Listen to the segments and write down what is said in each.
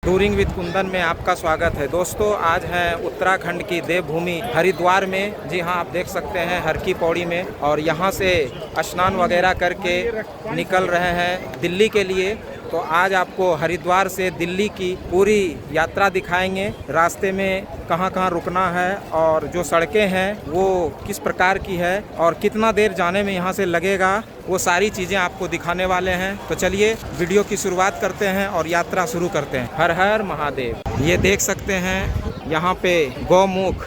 Touring with Kundan में आपका स्वागत है। दोस्तों, आज है उत्तराखंड की देवभूमि हरिद्वार में। जी हाँ, आप देख सकते हैं हर की पौड़ी में, और यहाँ से स्नान वगैरह करके निकल रहे हैं दिल्ली के लिए। तो आज आपको हरिद्वार से दिल्ली की पूरी यात्रा दिखाएंगे। रास्ते में कहाँ कहाँ रुकना है और जो सड़कें हैं वो किस प्रकार की है और कितना देर जाने में यहाँ से लगेगा, वो सारी चीज़ें आपको दिखाने वाले हैं। तो चलिए वीडियो की शुरुआत करते हैं और यात्रा शुरू करते हैं। हर हर महादेव। ये देख सकते हैं यहाँ पे गौमुख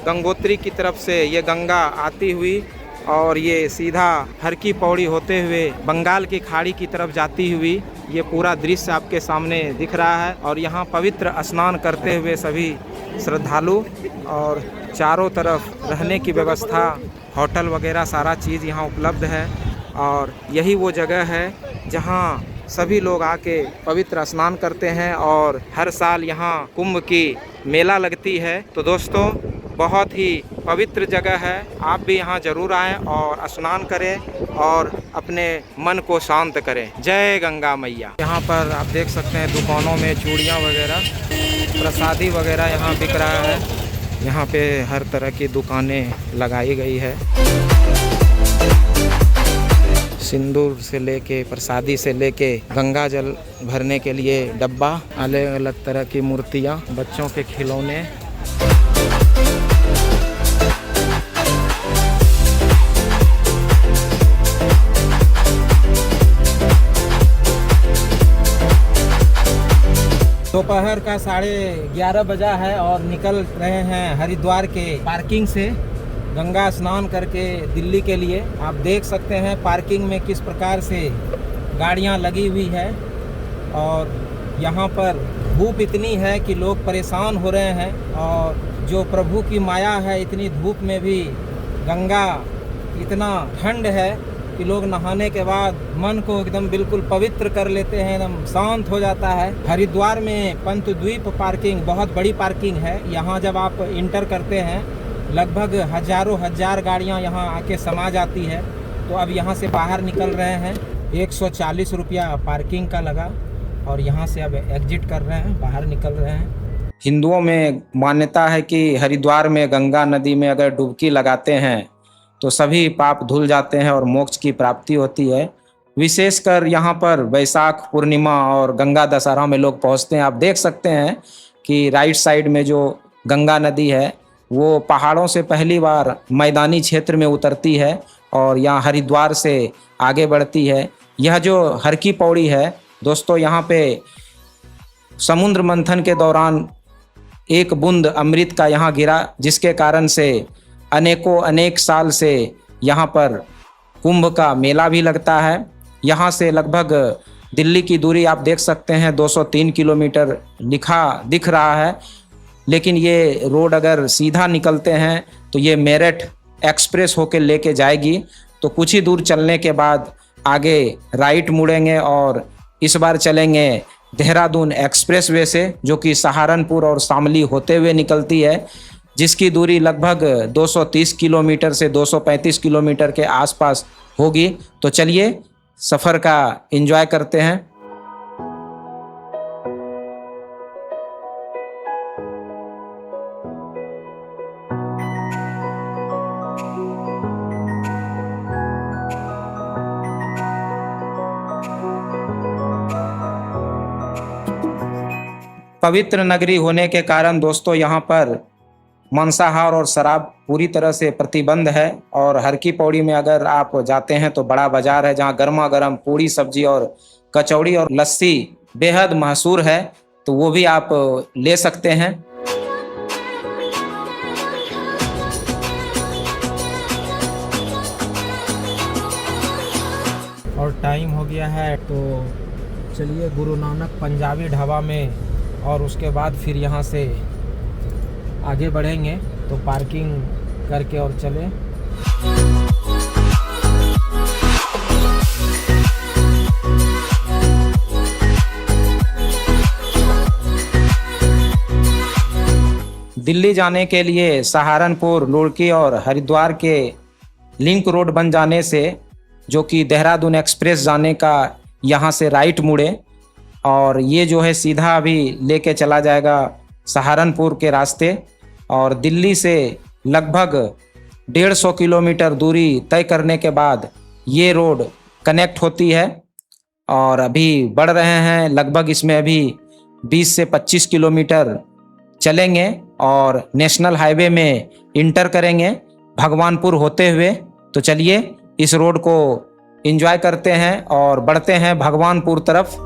गंगोत्री की तरफ से ये गंगा आती हुई और ये सीधा हर की पौड़ी होते हुए बंगाल की खाड़ी की तरफ जाती हुई ये पूरा दृश्य आपके सामने दिख रहा है। और यहाँ पवित्र स्नान करते हुए सभी श्रद्धालु, और चारों तरफ रहने की व्यवस्था, होटल वगैरह सारा चीज़ यहाँ उपलब्ध है। और यही वो जगह है जहाँ सभी लोग आके पवित्र स्नान करते हैं। और हर साल यहाँ कुंभ की मेला लगती है। तो दोस्तों, बहुत ही पवित्र जगह है, आप भी यहाँ जरूर आएँ और स्नान करें और अपने मन को शांत करें। जय गंगा मैया। यहाँ पर आप देख सकते हैं दुकानों में चूड़ियाँ वगैरह, प्रसादी वगैरह यहाँ बिक रहा है। यहाँ पे हर तरह की दुकानें लगाई गई है। सिंदूर से लेके, प्रसादी से लेके, गंगा जल भरने के लिए डब्बा, अलग अलग तरह की मूर्तियाँ, बच्चों के खिलौने। दोपहर का 11:30 बजा है और निकल रहे हैं हरिद्वार के पार्किंग से गंगा स्नान करके दिल्ली के लिए। आप देख सकते हैं पार्किंग में किस प्रकार से गाड़ियां लगी हुई है। और यहाँ पर धूप इतनी है कि लोग परेशान हो रहे हैं। और जो प्रभु की माया है, इतनी धूप में भी गंगा, इतना ठंड है कि लोग नहाने के बाद मन को एकदम बिल्कुल पवित्र कर लेते हैं, एकदम शांत हो जाता है। हरिद्वार में पंतद्वीप पार्किंग बहुत बड़ी पार्किंग है। यहाँ जब आप इंटर करते हैं लगभग हजारों हजार गाड़ियाँ यहाँ आके समा जाती है। तो अब यहाँ से बाहर निकल रहे हैं। 140 रुपया पार्किंग का लगा और यहाँ से अब एग्जिट कर रहे हैं, बाहर निकल रहे हैं। हिंदुओं में मान्यता है कि हरिद्वार में गंगा नदी में अगर डुबकी लगाते हैं तो सभी पाप धुल जाते हैं और मोक्ष की प्राप्ति होती है। विशेषकर यहाँ पर वैशाख पूर्णिमा और गंगा दशहरा में लोग पहुँचते हैं। आप देख सकते हैं कि राइट साइड में जो गंगा नदी है वो पहाड़ों से पहली बार मैदानी क्षेत्र में उतरती है और यहाँ हरिद्वार से आगे बढ़ती है। यह जो हर की पौड़ी है दोस्तों, यहाँ पे समुद्र मंथन के दौरान एक बूंद अमृत का यहाँ गिरा, जिसके कारण से अनेक साल से यहाँ पर कुंभ का मेला भी लगता है। यहाँ से लगभग दिल्ली की दूरी आप देख सकते हैं 203 किलोमीटर दिख रहा है। लेकिन ये रोड अगर सीधा निकलते हैं तो ये मेरठ एक्सप्रेस होकर लेके जाएगी। तो कुछ ही दूर चलने के बाद आगे राइट मुड़ेंगे और इस बार चलेंगे देहरादून एक्सप्रेस वे से, जो कि सहारनपुर और शामली होते हुए निकलती है, जिसकी दूरी लगभग 230 किलोमीटर से 235 किलोमीटर के आसपास होगी। तो चलिए सफ़र का एंजॉय करते हैं। पवित्र नगरी होने के कारण दोस्तों यहाँ पर मांसाहार और शराब पूरी तरह से प्रतिबंध है। और हर की पौड़ी में अगर आप जाते हैं तो बड़ा बाजार है जहाँ गर्मा गर्म पूड़ी, सब्जी और कचौड़ी और लस्सी बेहद मशहूर है। तो वो भी आप ले सकते हैं। और टाइम हो गया है, तो चलिए गुरु नानक पंजाबी ढाबा में, और उसके बाद फिर यहाँ से आगे बढ़ेंगे। तो पार्किंग करके और चले। दिल्ली जाने के लिए सहारनपुर, रुड़की और हरिद्वार के लिंक रोड बन जाने से, जो कि देहरादून एक्सप्रेस जाने का, यहाँ से राइट मुड़े और ये जो है सीधा अभी लेके चला जाएगा सहारनपुर के रास्ते, और दिल्ली से लगभग 150 किलोमीटर दूरी तय करने के बाद ये रोड कनेक्ट होती है। और अभी बढ़ रहे हैं, लगभग इसमें अभी 20 से 25 किलोमीटर चलेंगे और नेशनल हाईवे में इंटर करेंगे भगवानपुर होते हुए। तो चलिए इस रोड को एंजॉय करते हैं और बढ़ते हैं भगवानपुर तरफ।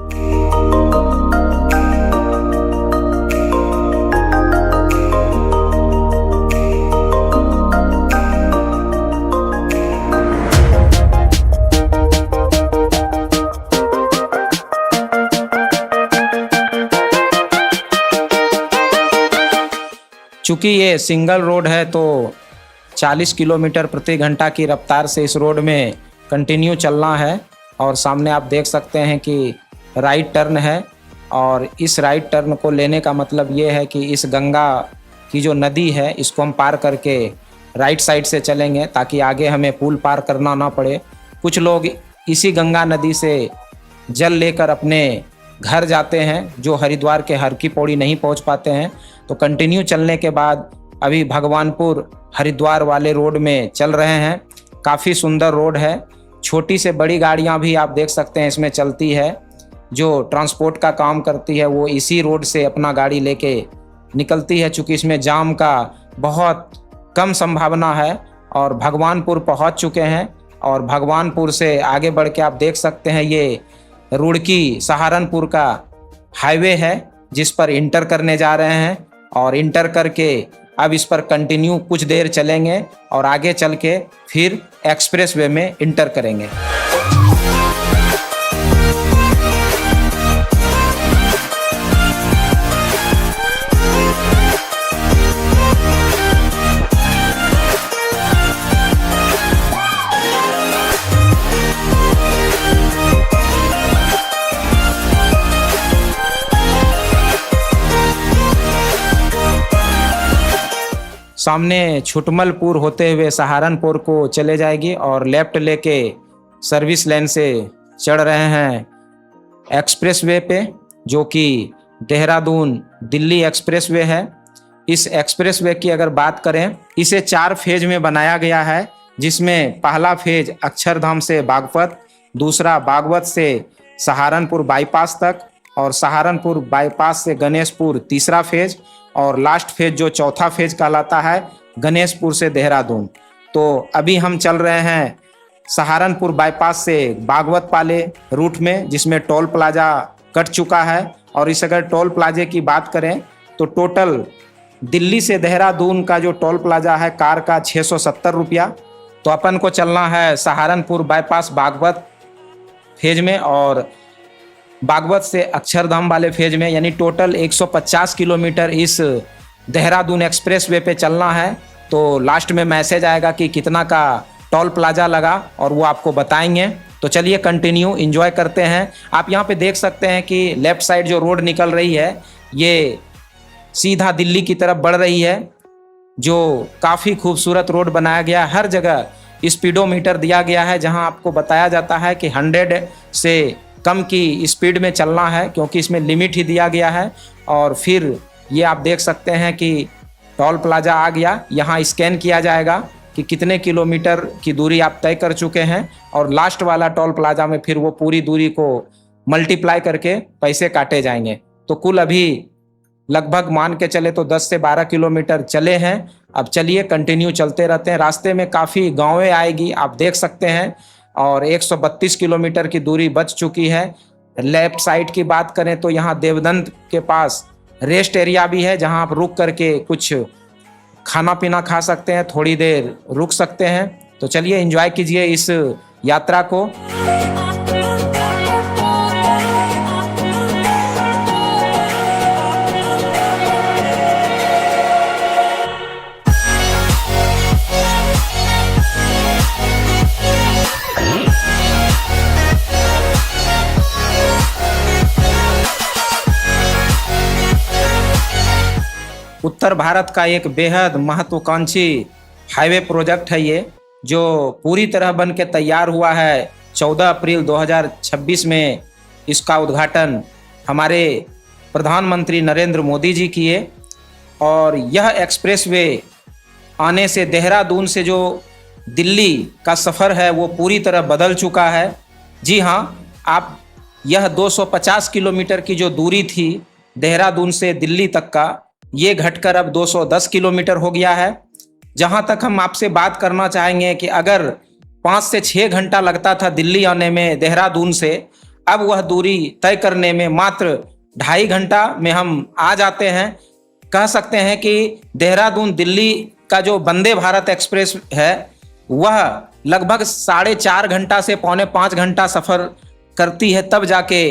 चूँकि ये सिंगल रोड है तो 40 किलोमीटर प्रति घंटा की रफ्तार से इस रोड में कंटिन्यू चलना है। और सामने आप देख सकते हैं कि राइट टर्न है, और इस राइट टर्न को लेने का मतलब ये है कि इस गंगा की जो नदी है इसको हम पार करके राइट साइड से चलेंगे ताकि आगे हमें पुल पार करना ना पड़े। कुछ लोग इसी गंगा नदी से जल लेकर अपने घर जाते हैं जो हरिद्वार के हर की पौड़ी नहीं पहुंच पाते हैं। तो कंटिन्यू चलने के बाद अभी भगवानपुर हरिद्वार वाले रोड में चल रहे हैं। काफ़ी सुंदर रोड है, छोटी से बड़ी गाड़ियां भी आप देख सकते हैं इसमें चलती है। जो ट्रांसपोर्ट का काम करती है वो इसी रोड से अपना गाड़ी लेके निकलती है। चूँकि इसमें जाम का बहुत कम संभावना है और भगवानपुर पहुंच चुके हैं। और भगवानपुर से आगे बढ़ के आप देख सकते हैं ये रुड़की सहारनपुर का हाईवे है जिस पर इंटर करने जा रहे हैं। और इंटर करके अब इस पर कंटिन्यू कुछ देर चलेंगे और आगे चल के फिर एक्सप्रेस वे में इंटर करेंगे। सामने छुटमलपुर होते हुए सहारनपुर को चले जाएगी और लेफ्ट लेके सर्विस लेन से चढ़ रहे हैं एक्सप्रेस वे पे, जो कि देहरादून दिल्ली एक्सप्रेस वे है। इस एक्सप्रेस वे की अगर बात करें, इसे 4 फेज में बनाया गया है, जिसमें पहला फेज अक्षरधाम से बागपत, दूसरा बागपत से सहारनपुर बाईपास तक, और सहारनपुर बाईपास से गणेशपुर तीसरा फेज, और लास्ट फेज जो चौथा फेज कहलाता है गणेशपुर से देहरादून। तो अभी हम चल रहे हैं सहारनपुर बाईपास से बागवत वाले रूट में, जिसमें टोल प्लाजा कट चुका है। और इस अगर टोल प्लाजे की बात करें तो टोटल दिल्ली से देहरादून का जो टोल प्लाजा है कार का 670 रुपया। तो अपन को चलना है सहारनपुर बाईपास बागवत फेज में और बागवत से अक्षरधाम वाले फेज में, यानी टोटल 150 किलोमीटर इस देहरादून एक्सप्रेस वे पे चलना है। तो लास्ट में मैसेज आएगा कि कितना का टोल प्लाजा लगा और वो आपको बताएंगे। तो चलिए कंटिन्यू एंजॉय करते हैं। आप यहाँ पे देख सकते हैं कि लेफ्ट साइड जो रोड निकल रही है ये सीधा दिल्ली की तरफ बढ़ रही है, जो काफ़ी खूबसूरत रोड बनाया गया। हर जगह स्पीडोमीटर दिया गया है जहाँ आपको बताया जाता है कि 100 से कम की स्पीड में चलना है, क्योंकि इसमें लिमिट ही दिया गया है। और फिर ये आप देख सकते हैं कि टोल प्लाजा आ गया, यहाँ स्कैन किया जाएगा कि कितने किलोमीटर की दूरी आप तय कर चुके हैं, और लास्ट वाला टोल प्लाजा में फिर वो पूरी दूरी को मल्टीप्लाई करके पैसे काटे जाएंगे। तो कुल अभी लगभग मान के चले तो 10 से 12 किलोमीटर चले हैं। अब चलिए कंटिन्यू चलते रहते हैं। रास्ते में काफ़ी गाँवें आएगी, आप देख सकते हैं, और 132 किलोमीटर की दूरी बच चुकी है। लेफ्ट साइड की बात करें तो यहाँ देवदंत के पास रेस्ट एरिया भी है, जहाँ आप रुक करके कुछ खाना पीना खा सकते हैं, थोड़ी देर रुक सकते हैं। तो चलिए एंजॉय कीजिए इस यात्रा को। उत्तर भारत का एक बेहद महत्वाकांक्षी हाईवे प्रोजेक्ट है ये, जो पूरी तरह बन के तैयार हुआ है। 14 अप्रैल 2026 में इसका उद्घाटन हमारे प्रधानमंत्री नरेंद्र मोदी जी किए। और यह एक्सप्रेसवे आने से देहरादून से जो दिल्ली का सफ़र है वो पूरी तरह बदल चुका है। जी हाँ, आप यह 250 किलोमीटर की जो दूरी थी देहरादून से दिल्ली तक का, ये घटकर अब 210 किलोमीटर हो गया है। जहाँ तक हम आपसे बात करना चाहेंगे कि अगर 5 से 6 घंटा लगता था दिल्ली आने में देहरादून से, अब वह दूरी तय करने में मात्र 2.5 घंटा में हम आ जाते हैं। कह सकते हैं कि देहरादून दिल्ली का जो वंदे भारत एक्सप्रेस है वह लगभग 4.5 घंटा से 4.25 घंटा सफ़र करती है, तब जाके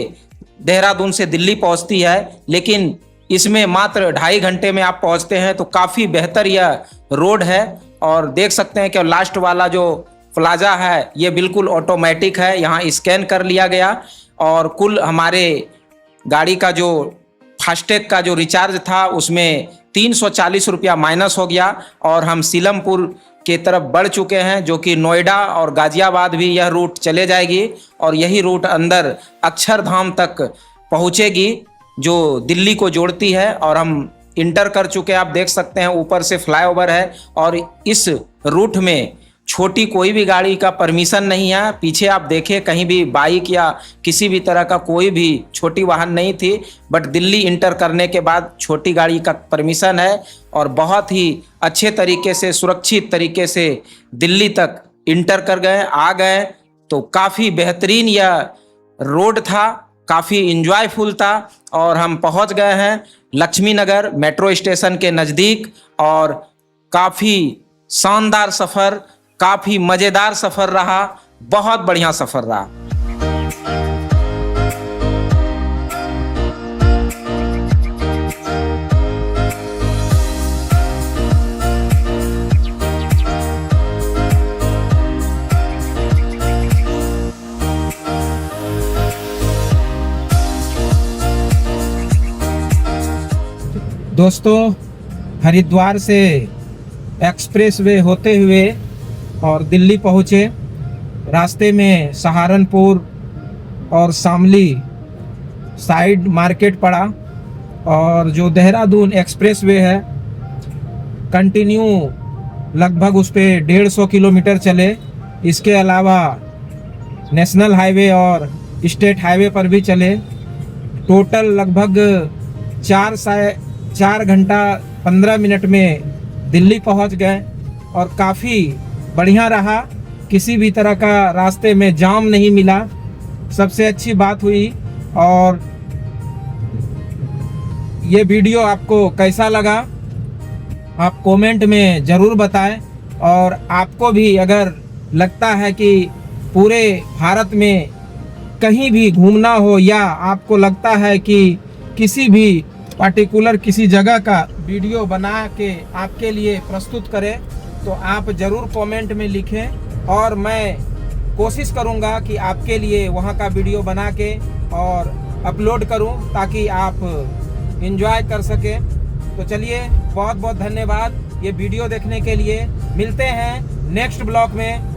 देहरादून से दिल्ली पहुंचती है। लेकिन इसमें मात्र 2.5 घंटे में आप पहुंचते हैं, तो काफ़ी बेहतर यह रोड है। और देख सकते हैं कि लास्ट वाला जो प्लाजा है ये बिल्कुल ऑटोमेटिक है, यहाँ स्कैन कर लिया गया और कुल हमारे गाड़ी का जो फास्टैग का जो रिचार्ज था उसमें 340 रुपया माइनस हो गया और हम सीलमपुर के तरफ बढ़ चुके हैं, जो कि नोएडा और गाजियाबाद भी यह रूट चले जाएगी और यही रूट अंदर अक्षरधाम तक पहुंचेगी जो दिल्ली को जोड़ती है। और हम इंटर कर चुके हैं, आप देख सकते हैं ऊपर से फ्लाईओवर है और इस रूट में छोटी कोई भी गाड़ी का परमिशन नहीं है। पीछे आप देखें कहीं भी बाइक या किसी भी तरह का कोई भी छोटी वाहन नहीं थी, बट दिल्ली इंटर करने के बाद छोटी गाड़ी का परमिशन है और बहुत ही अच्छे तरीके से सुरक्षित तरीके से दिल्ली तक इंटर कर गए, आ गए। तो काफ़ी बेहतरीन यह रोड था, काफ़ी इंजॉयफुल था और हम पहुंच गए हैं लक्ष्मी नगर मेट्रो स्टेशन के नज़दीक। और काफ़ी शानदार सफ़र, काफ़ी मज़ेदार सफ़र रहा, बहुत बढ़िया सफ़र रहा। दोस्तों, हरिद्वार से एक्सप्रेसवे होते हुए और दिल्ली पहुँचे। रास्ते में सहारनपुर और शामली साइड मार्केट पड़ा और जो देहरादून एक्सप्रेसवे है कंटिन्यू लगभग उस पर 150 किलोमीटर चले। इसके अलावा नेशनल हाईवे और स्टेट हाईवे पर भी चले। टोटल लगभग 4 घंटा 15 मिनट में दिल्ली पहुंच गए और काफ़ी बढ़िया रहा। किसी भी तरह का रास्ते में जाम नहीं मिला, सबसे अच्छी बात हुई। और ये वीडियो आपको कैसा लगा आप कमेंट में ज़रूर बताएं। और आपको भी अगर लगता है कि पूरे भारत में कहीं भी घूमना हो या आपको लगता है कि किसी भी पार्टिकुलर किसी जगह का वीडियो बना के आपके लिए प्रस्तुत करें, तो आप ज़रूर कमेंट में लिखें और मैं कोशिश करूंगा कि आपके लिए वहां का वीडियो बना के और अपलोड करूं ताकि आप एंजॉय कर सकें। तो चलिए, बहुत बहुत धन्यवाद ये वीडियो देखने के लिए। मिलते हैं नेक्स्ट ब्लॉग में।